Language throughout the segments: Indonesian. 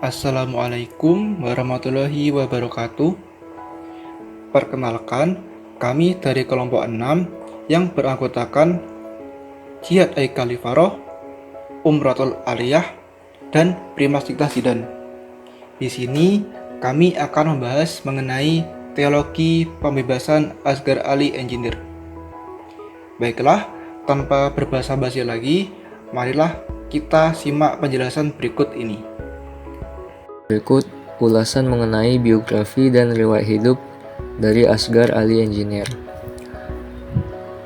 Assalamualaikum warahmatullahi wabarakatuh. Perkenalkan, kami dari kelompok 6 yang beranggotakan Jihad Khalifaroh, Umratul Aliyah, dan Primas Dikta Zidan. Di sini kami akan membahas mengenai teologi pembebasan Asghar Ali Engineer. Baiklah, tanpa berbasa-basi lagi, marilah kita simak penjelasan berikut ini. Berikut ulasan mengenai biografi dan riwayat hidup dari Asghar Ali Engineer.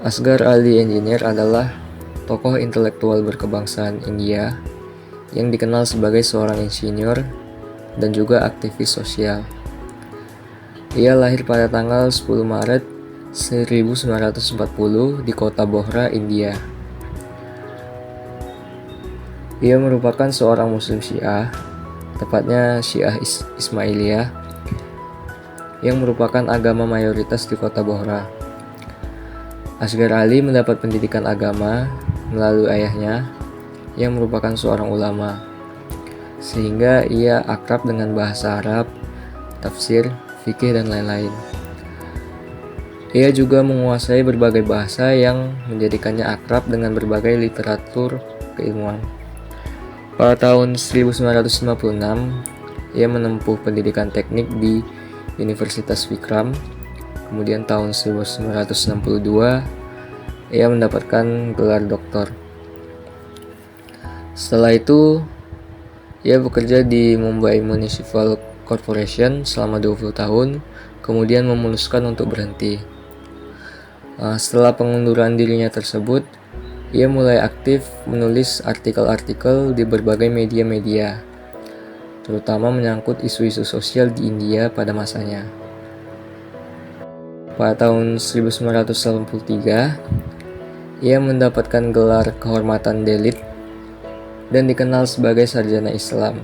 Asghar Ali Engineer adalah tokoh intelektual berkebangsaan India yang dikenal sebagai seorang insinyur dan juga aktivis sosial. Ia lahir pada tanggal 10 Maret 1940 di kota Bohra, India. Ia merupakan seorang Muslim Syiah, tepatnya Syiah Ismailiyah, yang merupakan agama mayoritas di kota Bohra. Asghar Ali mendapat pendidikan agama melalui ayahnya yang merupakan seorang ulama, sehingga ia akrab dengan bahasa Arab, tafsir, fikih, dan lain-lain. Ia juga menguasai berbagai bahasa yang menjadikannya akrab dengan berbagai literatur keilmuan. Pada tahun 1956, ia menempuh pendidikan teknik di Universitas Vikram. Kemudian tahun 1962, ia mendapatkan gelar doktor. Setelah itu, ia bekerja di Mumbai Municipal Corporation selama 20 tahun, kemudian memutuskan untuk berhenti. Setelah pengunduran dirinya tersebut, ia mulai aktif menulis artikel-artikel di berbagai media-media, terutama menyangkut isu-isu sosial di India pada masanya. Pada tahun 1983, ia mendapatkan gelar kehormatan Dalit dan dikenal sebagai sarjana Islam.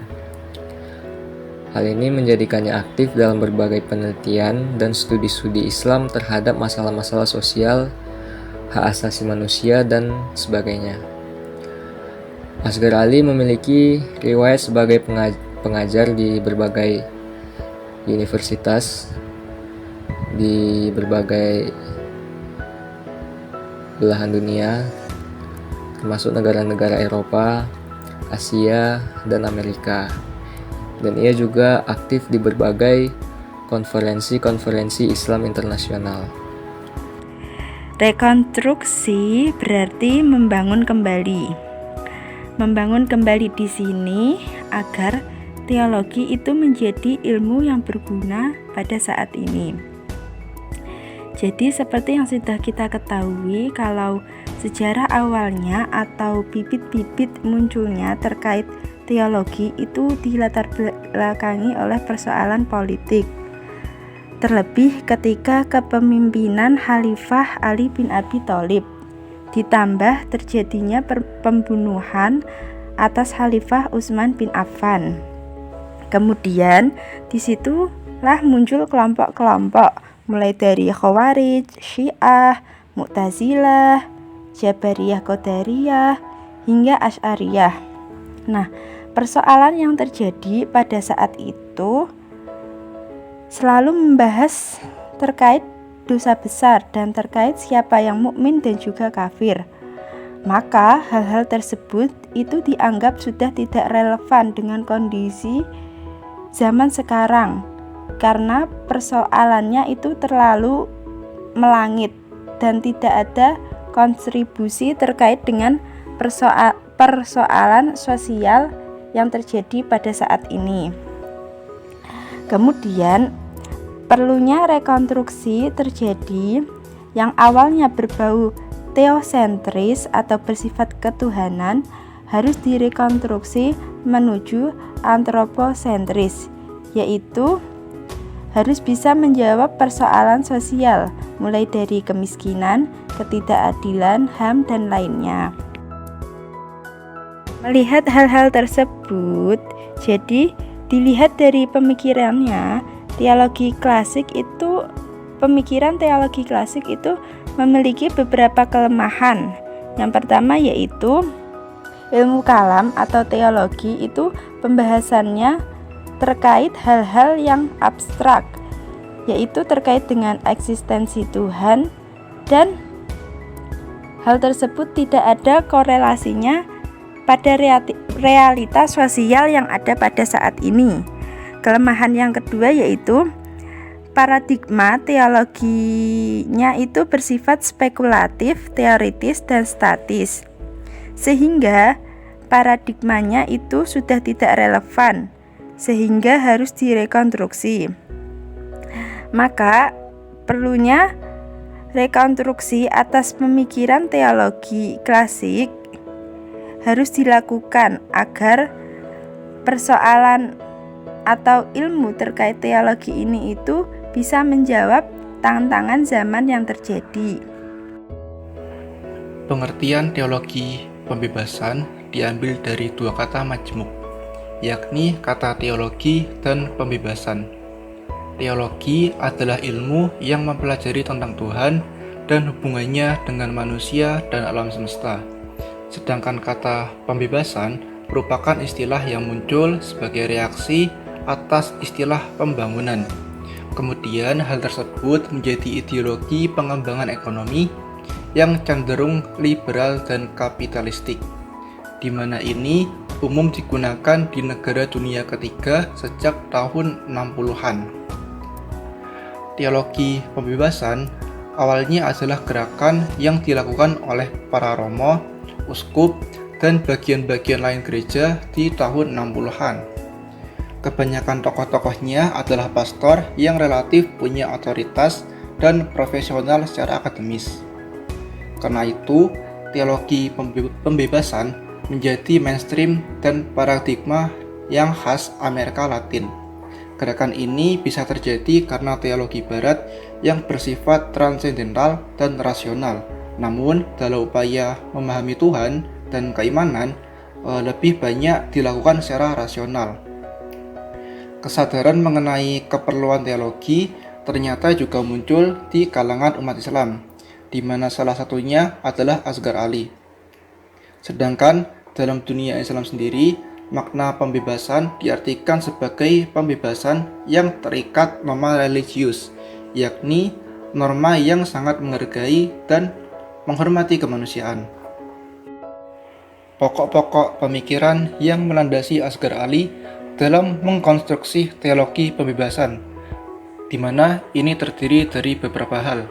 Hal ini menjadikannya aktif dalam berbagai penelitian dan studi-studi Islam terhadap masalah-masalah sosial, hak asasi manusia, dan sebagainya. Asghar Ali memiliki riwayat sebagai pengajar di berbagai universitas di berbagai belahan dunia, termasuk negara-negara Eropa, Asia, dan Amerika. Dan ia juga aktif di berbagai konferensi-konferensi Islam internasional. Rekonstruksi berarti membangun kembali. Membangun kembali di sini agar teologi itu menjadi ilmu yang berguna pada saat ini. Jadi seperti yang sudah kita ketahui, kalau sejarah awalnya atau bibit-bibit munculnya terkait teologi itu dilatar belakangi oleh persoalan politik. Terlebih ketika kepemimpinan Khalifah Ali bin Abi Thalib, ditambah terjadinya pembunuhan atas Khalifah Utsman bin Affan. Kemudian disitulah muncul kelompok-kelompok, mulai dari Khawarij, Syiah, Mu'tazilah, Jabariyah Qadariyah, hingga Asy'ariyah. Nah, persoalan yang terjadi pada saat itu selalu membahas terkait dosa besar dan terkait siapa yang mukmin dan juga kafir. Maka hal-hal tersebut itu dianggap sudah tidak relevan dengan kondisi zaman sekarang, karena persoalannya itu terlalu melangit dan tidak ada kontribusi terkait dengan persoalan sosial yang terjadi pada saat ini. Kemudian perlunya rekonstruksi terjadi yang awalnya berbau teosentris atau bersifat ketuhanan harus direkonstruksi menuju antroposentris, yaitu harus bisa menjawab persoalan sosial mulai dari kemiskinan, ketidakadilan, HAM, dan lainnya. Melihat hal-hal tersebut, jadi dilihat dari pemikiran teologi klasik itu memiliki beberapa kelemahan. Yang pertama yaitu ilmu kalam atau teologi itu pembahasannya terkait hal-hal yang abstrak, yaitu terkait dengan eksistensi Tuhan, dan hal tersebut tidak ada korelasinya pada realitas sosial yang ada pada saat ini. Kelemahan yang kedua yaitu paradigma teologinya itu bersifat spekulatif, teoritis, dan statis, sehingga paradigmanya itu sudah tidak relevan, sehingga harus direkonstruksi. Maka perlunya rekonstruksi atas pemikiran teologi klasik harus dilakukan agar persoalan atau ilmu terkait teologi ini itu bisa menjawab tantangan zaman yang terjadi. Pengertian teologi pembebasan diambil dari dua kata majmuk, yakni kata teologi dan pembebasan. Teologi adalah ilmu yang mempelajari tentang Tuhan dan hubungannya dengan manusia dan alam semesta. Sedangkan kata pembebasan merupakan istilah yang muncul sebagai reaksi atas istilah pembangunan. Kemudian hal tersebut menjadi ideologi pengembangan ekonomi yang cenderung liberal dan kapitalistik, di mana ini umum digunakan di negara dunia ketiga sejak tahun 60-an. Teologi pembebasan awalnya adalah gerakan yang dilakukan oleh para romo, uskup, dan bagian-bagian lain gereja di tahun 60-an. Kebanyakan tokoh-tokohnya adalah pastor yang relatif punya otoritas dan profesional secara akademis. Karena itu, teologi pembebasan menjadi mainstream dan paradigma yang khas Amerika Latin. Gerakan ini bisa terjadi karena teologi barat yang bersifat transendental dan rasional. Namun, dalam upaya memahami Tuhan dan keimanan, lebih banyak dilakukan secara rasional. Kesadaran mengenai keperluan teologi ternyata juga muncul di kalangan umat Islam, di mana salah satunya adalah Asghar Ali. Sedangkan dalam dunia Islam sendiri, makna pembebasan diartikan sebagai pembebasan yang terikat norma religius, yakni norma yang sangat menghargai dan menghormati kemanusiaan. Pokok-pokok pemikiran yang melandasi Asghar Ali dalam mengkonstruksi teologi pembebasan, di mana ini terdiri dari beberapa hal.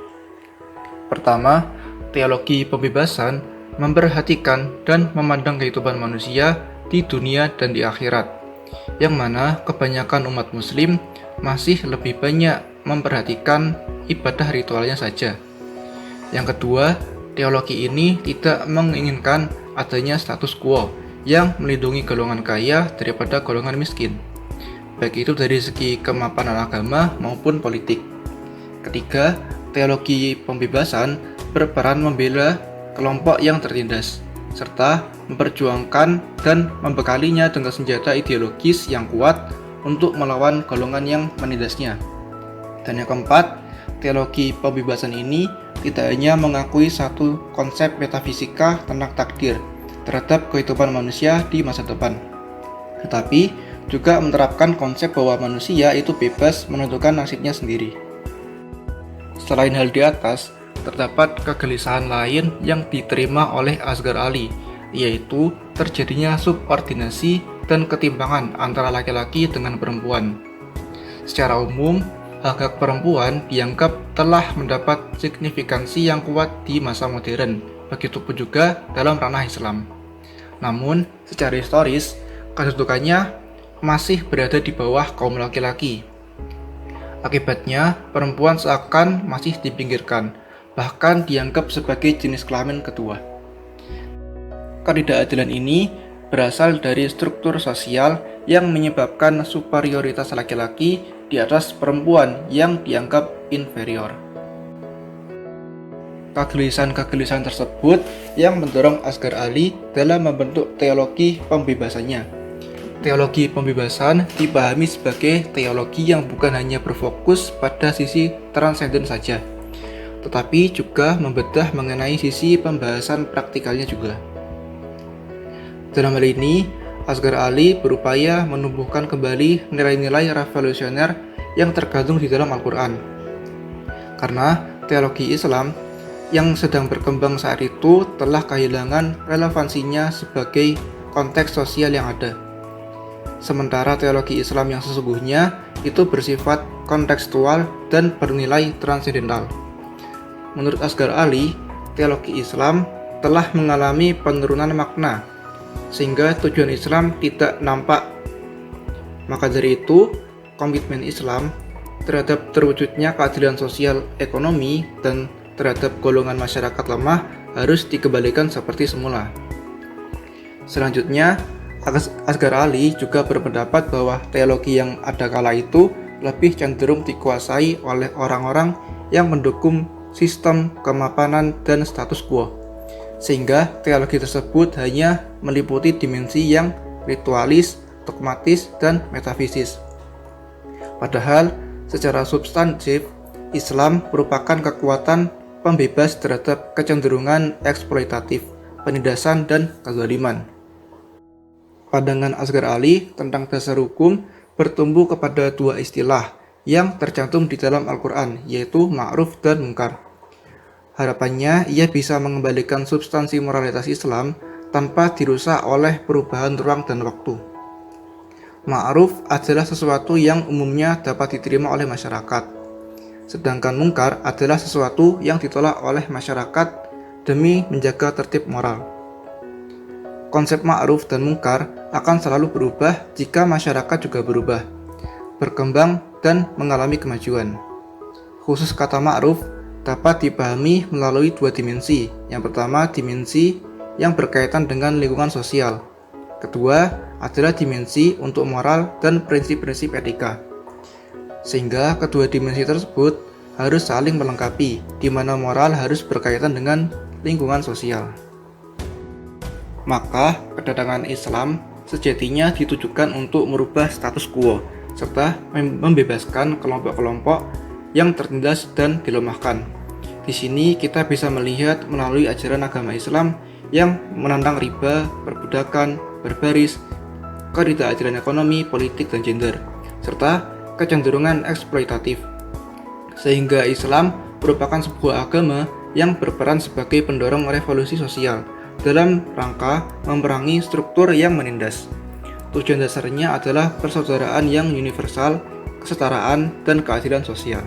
Pertama, teologi pembebasan memperhatikan dan memandang kehidupan manusia di dunia dan di akhirat, yang mana kebanyakan umat muslim masih lebih banyak memperhatikan ibadah ritualnya saja. Yang kedua, teologi ini tidak menginginkan adanya status quo yang melindungi golongan kaya daripada golongan miskin, baik itu dari segi kemapanan agama maupun politik. Ketiga, teologi pembebasan berperan membela kelompok yang tertindas, serta memperjuangkan dan membekalinya dengan senjata ideologis yang kuat untuk melawan golongan yang menindasnya. Dan yang keempat, teologi pembebasan ini tidak hanya mengakui satu konsep metafisika tentang takdir terhadap kehidupan manusia di masa depan, tetapi juga menerapkan konsep bahwa manusia itu bebas menentukan nasibnya sendiri. Selain hal di atas, terdapat kegelisahan lain yang diterima oleh Asghar Ali, yaitu terjadinya subordinasi dan ketimpangan antara laki-laki dengan perempuan. Secara umum, hak-hak perempuan dianggap telah mendapat signifikansi yang kuat di masa modern, begitupun juga dalam ranah Islam. Namun, secara historis, kedudukannya masih berada di bawah kaum laki-laki. Akibatnya, perempuan seakan masih dipinggirkan, bahkan dianggap sebagai jenis kelamin kedua. Ketidakadilan ini berasal dari struktur sosial yang menyebabkan superioritas laki-laki di atas perempuan yang dianggap inferior. Kegelisahan-kegelisahan tersebut yang mendorong Asghar Ali dalam membentuk teologi pembebasannya. Teologi pembebasan dipahami sebagai teologi yang bukan hanya berfokus pada sisi transenden saja, tetapi juga membedah mengenai sisi pembahasan praktikalnya juga. Dalam hal ini, Asghar Ali berupaya menumbuhkan kembali nilai-nilai revolusioner yang terkandung di dalam Al-Quran. Karena teologi Islam yang sedang berkembang saat itu telah kehilangan relevansinya sebagai konteks sosial yang ada. Sementara teologi Islam yang sesungguhnya itu bersifat kontekstual dan bernilai transendental. Menurut Asghar Ali, teologi Islam telah mengalami penurunan makna, sehingga tujuan Islam tidak nampak. Maka dari itu, komitmen Islam terhadap terwujudnya keadilan sosial ekonomi dan terhadap golongan masyarakat lemah harus dikembalikan seperti semula. Selanjutnya, Asghar Ali juga berpendapat bahwa teologi yang ada kala itu lebih cenderung dikuasai oleh orang-orang yang mendukung sistem kemapanan dan status quo, sehingga teologi tersebut hanya meliputi dimensi yang ritualis, dogmatis, dan metafisis. Padahal, secara substantif, Islam merupakan kekuatan pembebas terhadap kecenderungan eksploitatif, penindasan, dan kezaliman. Pandangan Asghar Ali tentang dasar hukum bertumbuh kepada dua istilah yang tercantum di dalam Al-Quran, yaitu ma'ruf dan mungkar. Harapannya, ia bisa mengembalikan substansi moralitas Islam tanpa dirusak oleh perubahan ruang dan waktu. Ma'ruf adalah sesuatu yang umumnya dapat diterima oleh masyarakat, sedangkan mungkar adalah sesuatu yang ditolak oleh masyarakat demi menjaga tertib moral. Konsep ma'ruf dan mungkar akan selalu berubah jika masyarakat juga berubah, berkembang, dan mengalami kemajuan. Khusus kata ma'ruf dapat dipahami melalui dua dimensi. Yang pertama, dimensi yang berkaitan dengan lingkungan sosial. Kedua, adalah dimensi untuk moral dan prinsip-prinsip etika. Sehingga kedua dimensi tersebut harus saling melengkapi, di mana moral harus berkaitan dengan lingkungan sosial. Maka, kedatangan Islam sejatinya ditujukan untuk merubah status quo, serta membebaskan kelompok-kelompok yang tertindas dan dilemahkan. Di sini kita bisa melihat melalui ajaran agama Islam yang menantang riba, perbudakan, barbaris, ketidakadilan ekonomi, politik, dan gender, serta kecenderungan eksploitatif. Sehingga Islam merupakan sebuah agama yang berperan sebagai pendorong revolusi sosial dalam rangka memerangi struktur yang menindas. Tujuan dasarnya adalah persaudaraan yang universal, kesetaraan, dan keadilan sosial.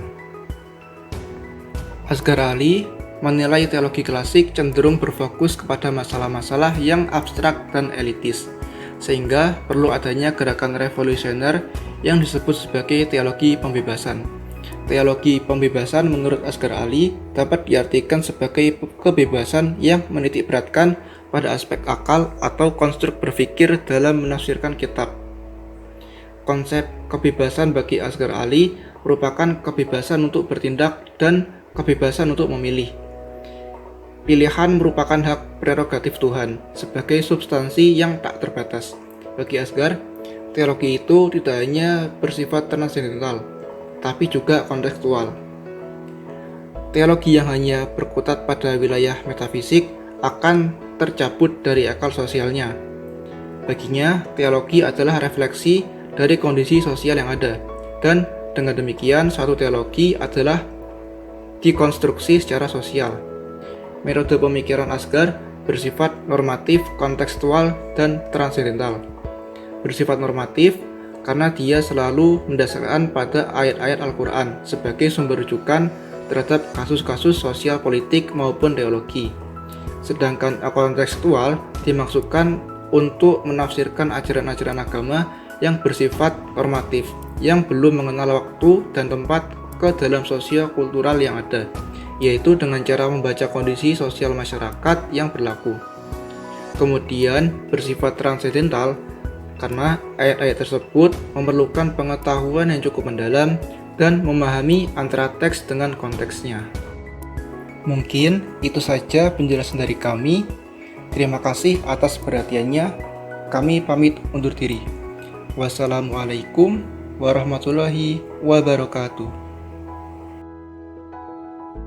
Asghar Ali menilai teologi klasik cenderung berfokus kepada masalah-masalah yang abstrak dan elitis, sehingga perlu adanya gerakan revolusioner yang disebut sebagai teologi pembebasan. Teologi pembebasan menurut Asghar Ali dapat diartikan sebagai kebebasan yang menitikberatkan pada aspek akal atau konstruk berpikir dalam menafsirkan kitab. Konsep kebebasan bagi Asghar Ali merupakan kebebasan untuk bertindak dan kebebasan untuk memilih. Pilihan merupakan hak prerogatif Tuhan sebagai substansi yang tak terbatas. Bagi Asghar, teologi itu tidak hanya bersifat transendental, tapi juga kontekstual. Teologi yang hanya berkutat pada wilayah metafisik akan tercabut dari akal sosialnya. Baginya, teologi adalah refleksi dari kondisi sosial yang ada, dan dengan demikian suatu teologi adalah dikonstruksi secara sosial. Metode pemikiran Asghar bersifat normatif, kontekstual, dan transendental. Bersifat normatif karena dia selalu mendasarkan pada ayat-ayat Al-Quran sebagai sumber rujukan terhadap kasus-kasus sosial politik maupun teologi. Sedangkan kontekstual dimaksudkan untuk menafsirkan ajaran-ajaran agama yang bersifat normatif, yang belum mengenal waktu dan tempat ke dalam sosio-kultural yang ada, yaitu dengan cara membaca kondisi sosial masyarakat yang berlaku. Kemudian bersifat transendental karena ayat-ayat tersebut memerlukan pengetahuan yang cukup mendalam dan memahami antara teks dengan konteksnya. Mungkin itu saja penjelasan dari kami. Terima kasih atas perhatiannya. Kami pamit undur diri. Wassalamualaikum warahmatullahi wabarakatuh.